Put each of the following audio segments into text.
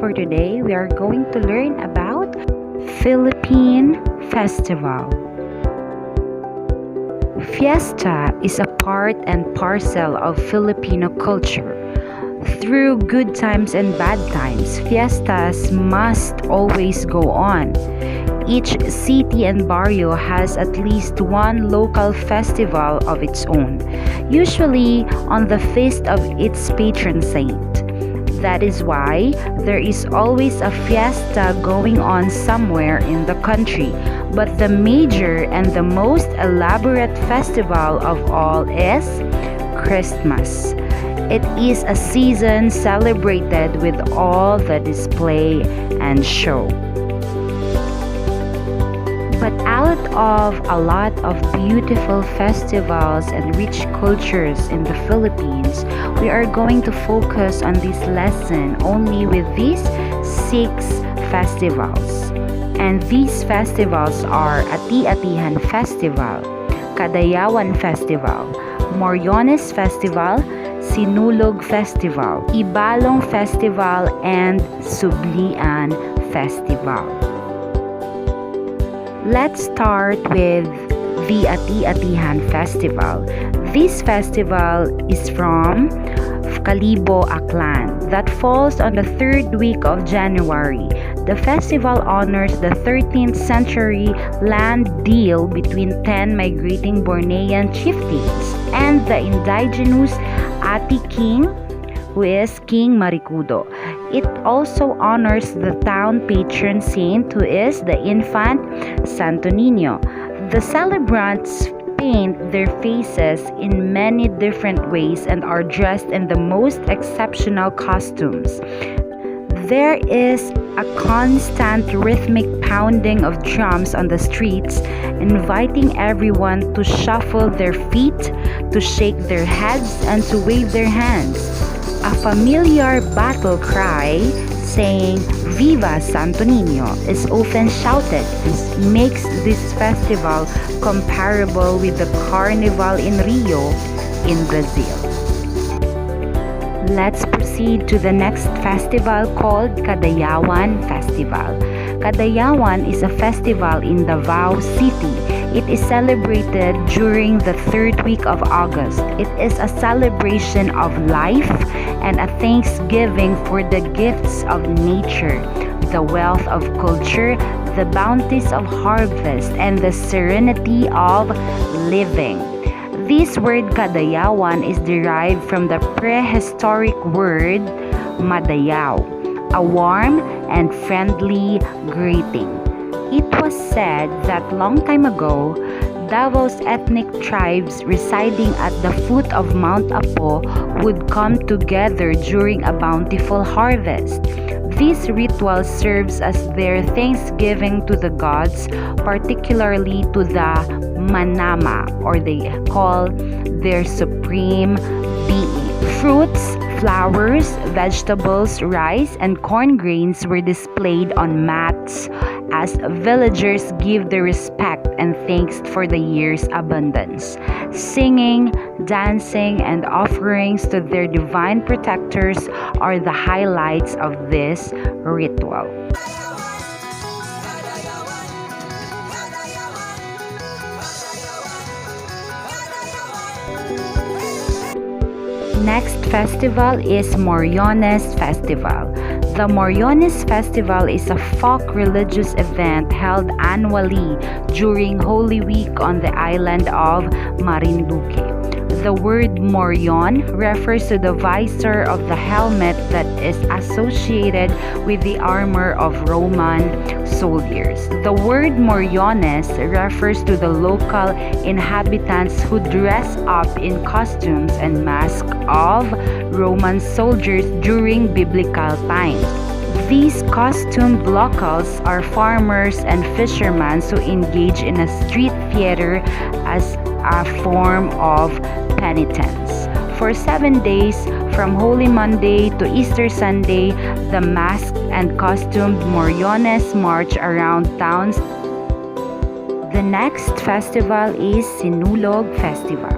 for today, we are going to learn about Philippine Festival. Fiesta is a part and parcel of Filipino culture. Through good times and bad times, fiestas must always go on. Each city and barrio has at least one local festival of its own, usually on the feast of its patron saint. That is why there is always a fiesta going on somewhere in the country. But the major and the most elaborate festival of all is Christmas. It is a season celebrated with all the display and show. But out of a lot of beautiful festivals and rich cultures in the Philippines, we are going to focus on this lesson only with these 6 festivals. And these festivals are Ati-atihan Festival, Kadayawan Festival, Moriones Festival, Sinulog Festival, Ibalong Festival, and Sublian Festival. Let's start with the Ati-atihan Festival. This festival is from Kalibo, Aklan, that falls on the 3rd week of January. The festival honors the 13th century land deal between 10 migrating Bornean chieftains and the indigenous Ati King, who is King Marikudo. It also honors the town patron saint, who is the infant Santo Niño. The celebrants paint their faces in many different ways and are dressed in the most exceptional costumes. There is a constant rhythmic pounding of drums on the streets, inviting everyone to shuffle their feet, to shake their heads, and to wave their hands. A familiar battle cry saying "Viva Santo Niño" is often shouted. This makes this festival comparable with the carnival in Rio in Brazil. Let's proceed to the next festival called Kadayawan Festival. Kadayawan is a festival in Davao City. It is celebrated during the 3rd week of August. It is a celebration of life and a thanksgiving for the gifts of nature, the wealth of culture, the bounties of harvest, and the serenity of living. This word Kadayawan is derived from the prehistoric word Madayaw, a warm and friendly greeting. It was said that long time ago, Davao's ethnic tribes residing at the foot of Mount Apo would come together during a bountiful harvest. This ritual serves as their thanksgiving to the gods, particularly to the Manama, or they call their supreme being. Fruits, flowers, vegetables, rice, and corn grains were displayed on mats as villagers give their respect and thanks for the year's abundance. Singing, dancing, and offerings to their divine protectors are the highlights of this ritual. Next festival is Moriones Festival. The Moriones Festival is a folk religious event held annually during Holy Week on the island of Marinduque. The word morion refers to the visor of the helmet that is associated with the armor of Roman soldiers. The word moriones refers to the local inhabitants who dress up in costumes and masks of Roman soldiers during biblical times. These costumed locals are farmers and fishermen who engage in a street theater as a form of penitence. For 7 days, from Holy Monday to Easter Sunday, the masked and costumed Moriones march around towns. The next festival is Sinulog Festival.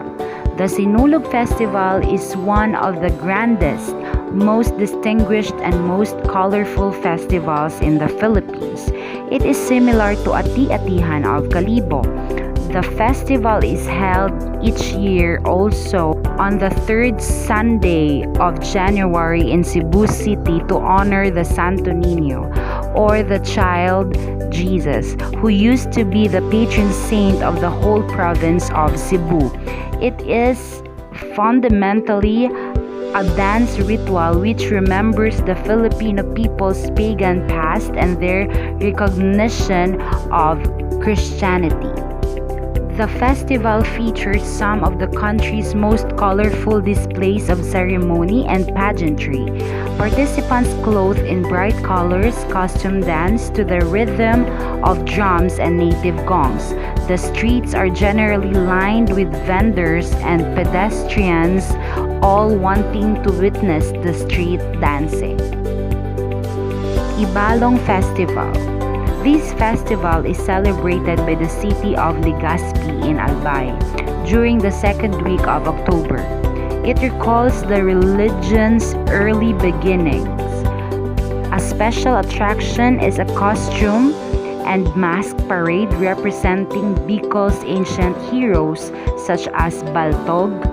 The Sinulog Festival is one of the grandest, most distinguished and most colorful festivals in the Philippines. It is similar to Ati-atihan of Kalibo. The festival is held each year also on the third Sunday of January in Cebu City to honor the Santo Niño, or the child Jesus, who used to be the patron saint of the whole province of Cebu. It is fundamentally a dance ritual which remembers the Filipino people's pagan past and their recognition of Christianity. The festival features some of the country's most colorful displays of ceremony and pageantry. Participants clothed in bright colors costume dance to the rhythm of drums and native gongs. The streets are generally lined with vendors and pedestrians, all wanting to witness the street dancing. Ibalong Festival. This festival is celebrated by the city of Legazpi in Albay during the second week of October. It recalls the religion's early beginnings. A special attraction is a costume and mask parade representing Bicol's ancient heroes such as Baltog,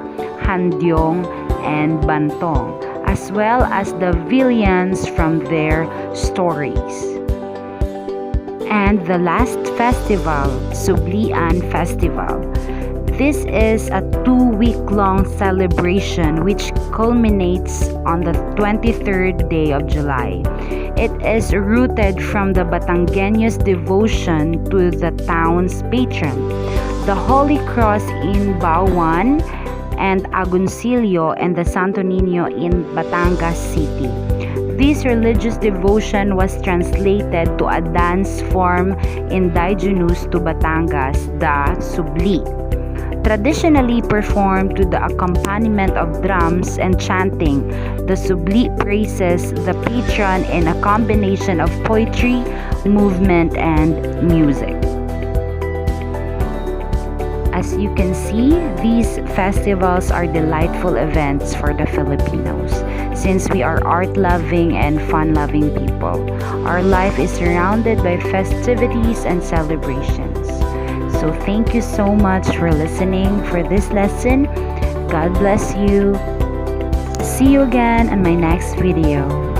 Handyong, and Bantong, as well as the villains from their stories. And the last festival, Sublian Festival. This is a 2-week-long celebration which culminates on the 23rd day of July. It is rooted from the Batangueños' devotion to the town's patron, the Holy Cross in Bawan and Agoncillo and the Santo Niño in Batangas City. This religious devotion was translated to a dance form indigenous to Batangas, the Subli. Traditionally performed to the accompaniment of drums and chanting, the Subli praises the patron in a combination of poetry, movement, and music. As you can see, these festivals are delightful events for the Filipinos. Since we are art-loving and fun-loving people, our life is surrounded by festivities and celebrations. So thank you so much for listening for this lesson. God bless you. See you again in my next video.